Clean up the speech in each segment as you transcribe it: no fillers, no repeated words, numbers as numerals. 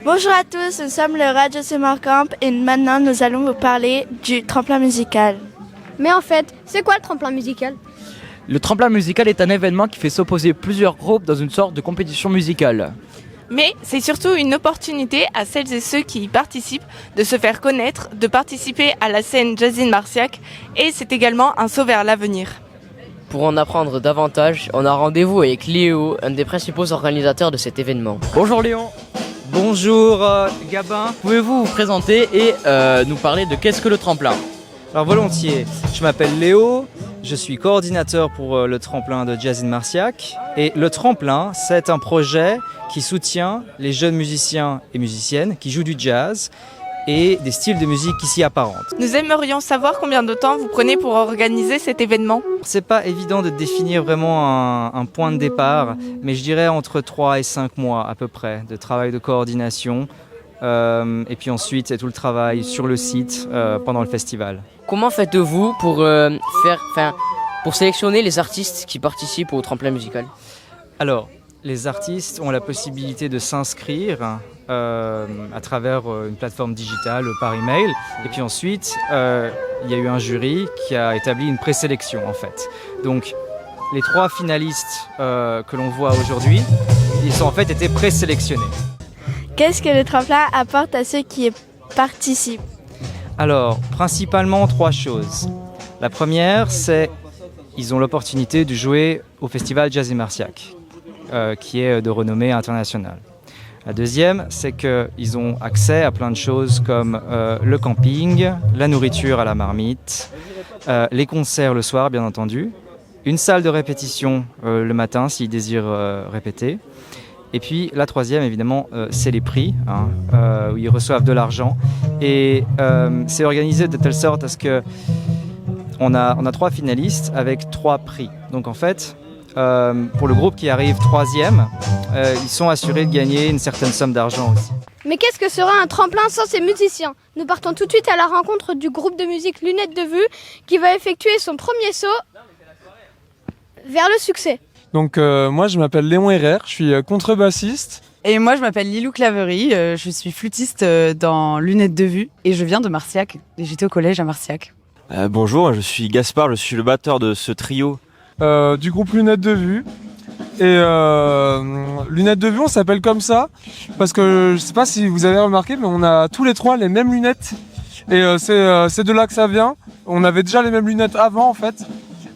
Bonjour à tous, nous sommes le Radio Summer Camp et maintenant nous allons vous parler du tremplin musical. Mais en fait, c'est quoi le tremplin musical ? Le tremplin musical est un événement qui fait s'opposer plusieurs groupes dans une sorte de compétition musicale. Mais c'est surtout une opportunité à celles et ceux qui y participent de se faire connaître, de participer à la scène Jazzy Marciac et c'est également un saut vers l'avenir. Pour en apprendre davantage, on a rendez-vous avec Léo, un des principaux organisateurs de cet événement. Bonjour Léon. Bonjour Gabin. Pouvez-vous vous présenter et nous parler de qu'est-ce que le tremplin ? Alors volontiers, je m'appelle Léo, je suis coordinateur pour le tremplin de Jazzy Marciac. Et le tremplin, c'est un projet qui soutient les jeunes musiciens et musiciennes qui jouent du jazz et des styles de musique qui s'y apparentent. Nous aimerions savoir combien de temps vous prenez pour organiser cet événement. C'est pas évident de définir vraiment un point de départ, mais je dirais entre 3 et 5 mois à peu près de travail de coordination. Et puis ensuite, c'est tout le travail sur le site pendant le festival. Comment faites-vous pour sélectionner les artistes qui participent au tremplin musical ? Alors, les artistes ont la possibilité de s'inscrire à travers une plateforme digitale par email. Et puis ensuite, il y a eu un jury qui a établi une présélection en fait. Donc, les 3 finalistes que l'on voit aujourd'hui, ils ont en fait été présélectionnés. Qu'est-ce que le tremplin apporte à ceux qui y participent ? Alors, principalement 3 choses. La première, c'est qu'ils ont l'opportunité de jouer au festival Jazzy Marciac, qui est de renommée internationale. La deuxième, c'est qu'ils ont accès à plein de choses comme le camping, la nourriture à la marmite, les concerts le soir, bien entendu, une salle de répétition le matin s'ils désirent répéter. Et puis la troisième, évidemment, c'est les prix, où ils reçoivent de l'argent. Et c'est organisé de telle sorte à ce qu'on a 3 finalistes avec 3 prix. Donc en fait, pour le groupe qui arrive 3e, ils sont assurés de gagner une certaine somme d'argent aussi. Mais qu'est-ce que sera un tremplin sans ces musiciens ? Nous partons tout de suite à la rencontre du groupe de musique Lunettes de Vue qui va effectuer son premier saut vers le succès. Donc moi je m'appelle Léon Herrère, je suis contrebassiste. Et moi je m'appelle Lilou Claverie, je suis flûtiste dans Lunettes de Vue et je viens de Marciac, et j'étais au collège à Marciac. Bonjour, je suis Gaspard, je suis le batteur de ce trio. Du groupe Lunettes de Vue. Et Lunettes de Vue on s'appelle comme ça parce que je sais pas si vous avez remarqué mais on a tous les 3 les mêmes lunettes. Et c'est de là que ça vient. On avait déjà les mêmes lunettes avant en fait.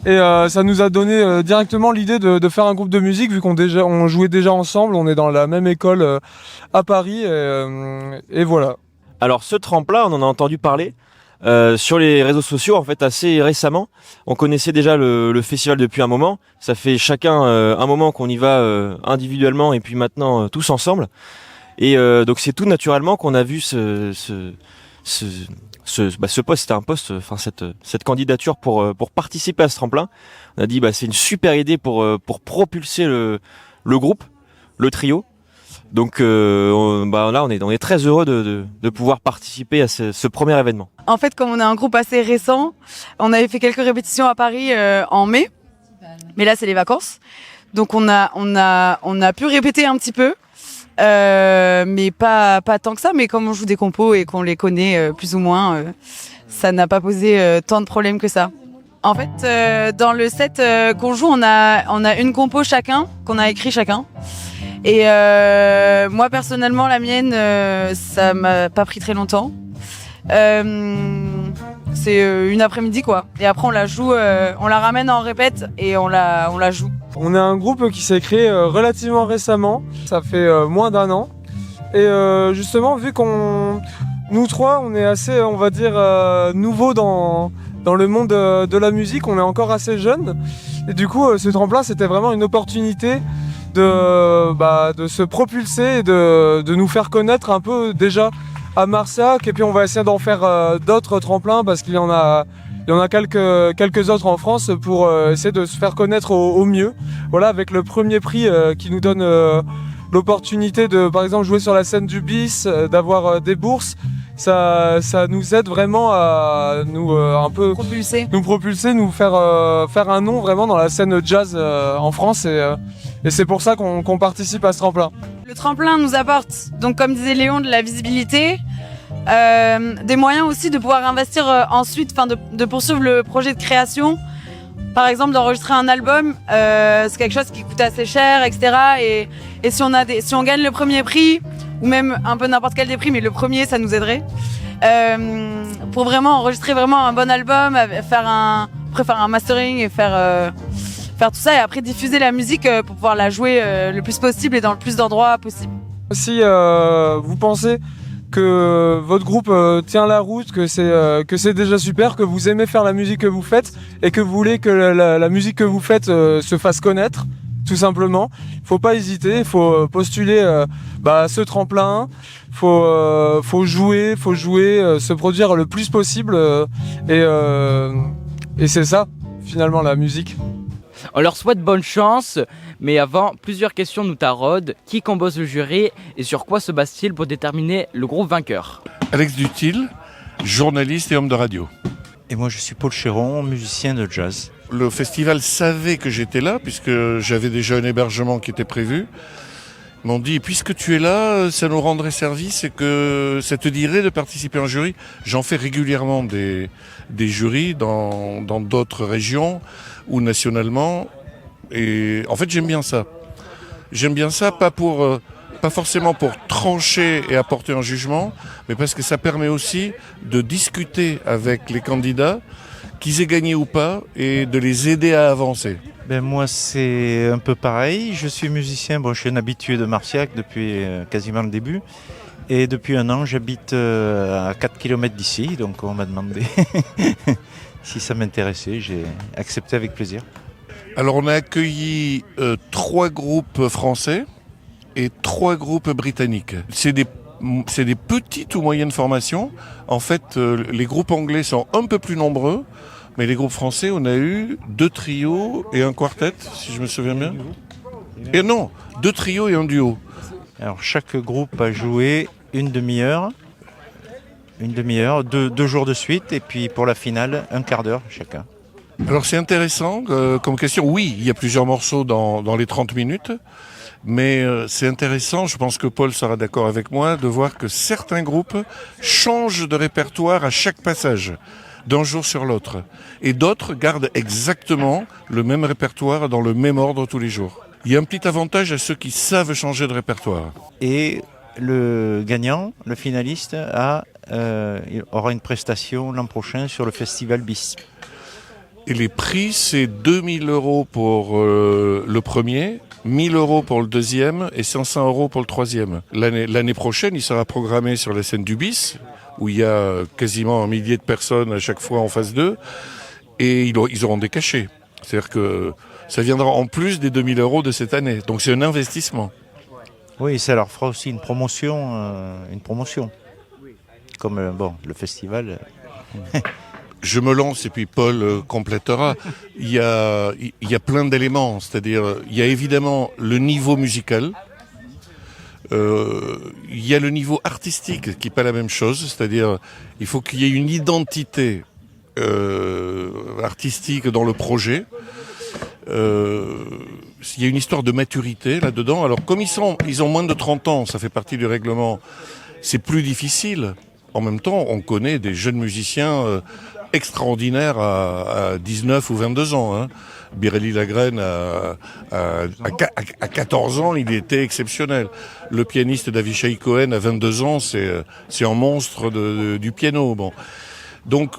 Et ça nous a donné directement l'idée de faire un groupe de musique vu on jouait déjà ensemble, on est dans la même école à Paris et voilà. Alors ce tremplin, on en a entendu parler sur les réseaux sociaux en fait assez récemment. On connaissait déjà le festival depuis un moment. Ça fait chacun un moment qu'on y va individuellement et puis maintenant tous ensemble. Et donc c'est tout naturellement qu'on a vu ce poste, c'était un poste, enfin cette candidature pour participer à ce tremplin. On a dit c'est une super idée pour propulser le groupe, le trio. Donc là on est très heureux de pouvoir participer à ce premier événement. En fait, comme on est un groupe assez récent, on avait fait quelques répétitions à Paris en mai, mais là c'est les vacances. Donc on a pu répéter un petit peu. Mais pas tant que ça, mais comme on joue des compos et qu'on les connaît plus ou moins, ça n'a pas posé tant de problèmes que ça. En fait, dans le set qu'on joue, on a une compo chacun, qu'on a écrit chacun. Et moi personnellement, la mienne, ça m'a pas pris très longtemps. C'est une après-midi quoi. Et après on la joue, on la ramène en répète et on la joue. On est un groupe qui s'est créé relativement récemment, ça fait moins d'1 an. Et justement, vu nous 3, on est assez, on va dire, nouveaux dans le monde de la musique, on est encore assez jeunes. Et du coup, ce tremplin, c'était vraiment une opportunité de se propulser et de nous faire connaître un peu déjà à Marciac. Et puis on va essayer d'en faire d'autres tremplins parce qu'il y en a quelques autres en France pour essayer de se faire connaître au mieux. Voilà, avec le premier prix qui nous donne l'opportunité de, par exemple, jouer sur la scène du BIS, d'avoir des bourses. Ça nous aide vraiment à nous un peu propulser, nous faire un nom vraiment dans la scène jazz en France et Et c'est pour ça qu'on participe à ce tremplin. Le tremplin nous apporte, donc comme disait Léon, de la visibilité, des moyens aussi de pouvoir investir ensuite, de poursuivre le projet de création. Par exemple, d'enregistrer un album, c'est quelque chose qui coûte assez cher, etc. Et si on gagne le premier prix, ou même un peu n'importe quel des prix, mais le premier, ça nous aiderait. Pour vraiment enregistrer vraiment un bon album, faire un mastering et faire tout ça, et après diffuser la musique pour pouvoir la jouer le plus possible et dans le plus d'endroits possible. Si vous pensez que votre groupe tient la route, que c'est déjà super, que vous aimez faire la musique que vous faites et que vous voulez que la musique que vous faites se fasse connaître, tout simplement, il faut pas hésiter, il faut postuler à ce tremplin, faut jouer, se produire le plus possible et c'est ça finalement la musique. On leur souhaite bonne chance, mais avant, plusieurs questions nous taraudent. Qui compose le jury et sur quoi se base-t-il pour déterminer le groupe vainqueur? Alex Dutil, journaliste et homme de radio. Et moi je suis Paul Chéron, musicien de jazz. Le festival savait que j'étais là, puisque j'avais déjà un hébergement qui était prévu. Ils m'ont dit, puisque tu es là, ça nous rendrait service et que ça te dirait de participer à un jury. J'en fais régulièrement des jurys dans d'autres régions ou nationalement. Et en fait, j'aime bien ça. J'aime bien ça, pas forcément pour trancher et apporter un jugement, mais parce que ça permet aussi de discuter avec les candidats, qu'ils aient gagné ou pas, et de les aider à avancer. Moi c'est un peu pareil, je suis musicien, je suis un habitué de Marciac depuis quasiment le début. Et depuis un an j'habite à 4 km d'ici, donc on m'a demandé si ça m'intéressait, j'ai accepté avec plaisir. Alors on a accueilli 3 groupes français et 3 groupes britanniques. C'est des petites ou moyennes formations. En fait, les groupes anglais sont un peu plus nombreux, mais les groupes français, on a eu 2 trios et un quartet, si je me souviens bien. Et non, 2 trios et un duo. Alors chaque groupe a joué une demi-heure, 2 jours de suite, et puis pour la finale, un quart d'heure chacun. Alors c'est intéressant comme question. Oui, il y a plusieurs morceaux dans les 30 minutes. Mais c'est intéressant, je pense que Paul sera d'accord avec moi, de voir que certains groupes changent de répertoire à chaque passage, d'un jour sur l'autre. Et d'autres gardent exactement le même répertoire dans le même ordre tous les jours. Il y a un petit avantage à ceux qui savent changer de répertoire. Et le gagnant, le finaliste, il aura une prestation l'an prochain sur le festival BIS. Et les prix, c'est 2000 € pour le premier, 1000 € pour le deuxième et 500 € pour le troisième. L'année prochaine, il sera programmé sur la scène du BIS, où il y a quasiment 1 millier de personnes à chaque fois en phase 2, et ils auront des cachets. C'est-à-dire que ça viendra en plus des 2000 € de cette année. Donc c'est un investissement. Oui, ça leur fera aussi une promotion. Comme le festival. Je me lance et puis Paul complétera. Il y a plein d'éléments, c'est-à-dire il y a évidemment le niveau musical, il y a le niveau artistique qui n'est pas la même chose, c'est-à-dire il faut qu'il y ait une identité artistique dans le projet. Il y a une histoire de maturité là-dedans. Alors comme ils ont moins de 30 ans, ça fait partie du règlement, c'est plus difficile. En même temps, on connaît des jeunes musiciens extraordinaire à 19 ou 22 ans. Hein. Birelli Lagrène, à 14 ans, il était exceptionnel. Le pianiste d'Avishai Cohen, à 22 ans, c'est un monstre du piano. Bon. Donc,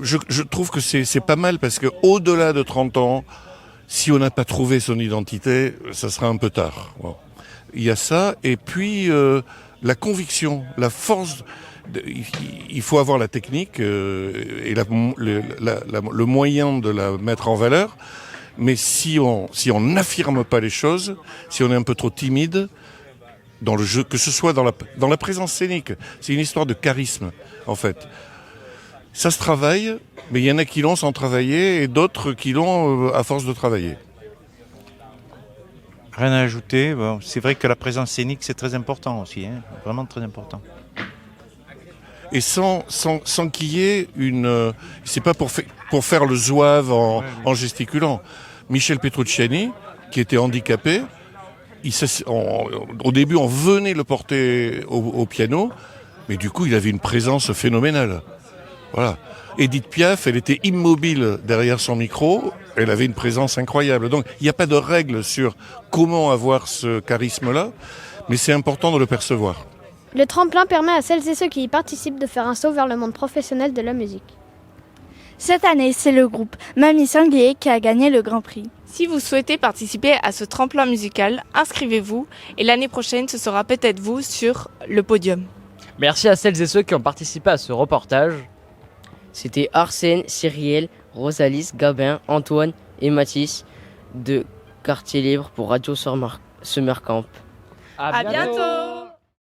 je trouve que c'est pas mal parce que au-delà de 30 ans, si on n'a pas trouvé son identité, ça sera un peu tard. Bon. Il y a ça, et puis la conviction, la force. Il faut avoir la technique et le moyen de la mettre en valeur, mais si on n'affirme pas les choses, si on est un peu trop timide dans le jeu, que ce soit dans la présence scénique, c'est une histoire de charisme en fait. Ça se travaille, mais il y en a qui l'ont sans travailler et d'autres qui l'ont à force de travailler. Rien à ajouter, c'est vrai que la présence scénique c'est très important aussi, hein, vraiment très important. Et sans qu'il y ait c'est pas pour faire le zouave en gesticulant. Michel Petrucciani, qui était handicapé, au début, on venait le porter au piano, mais du coup, il avait une présence phénoménale. Voilà. Edith Piaf, elle était immobile derrière son micro, elle avait une présence incroyable. Donc, il n'y a pas de règle sur comment avoir ce charisme-là, mais c'est important de le percevoir. Le tremplin permet à celles et ceux qui y participent de faire un saut vers le monde professionnel de la musique. Cette année, c'est le groupe Mamie Sanglier qui a gagné le Grand Prix. Si vous souhaitez participer à ce tremplin musical, inscrivez-vous et l'année prochaine, ce sera peut-être vous sur le podium. Merci à celles et ceux qui ont participé à ce reportage. C'était Arsène, Cyrielle, Rosalis, Gabin, Antoine et Mathis de Quartier Libre pour Radio Summer Camp. À bientôt.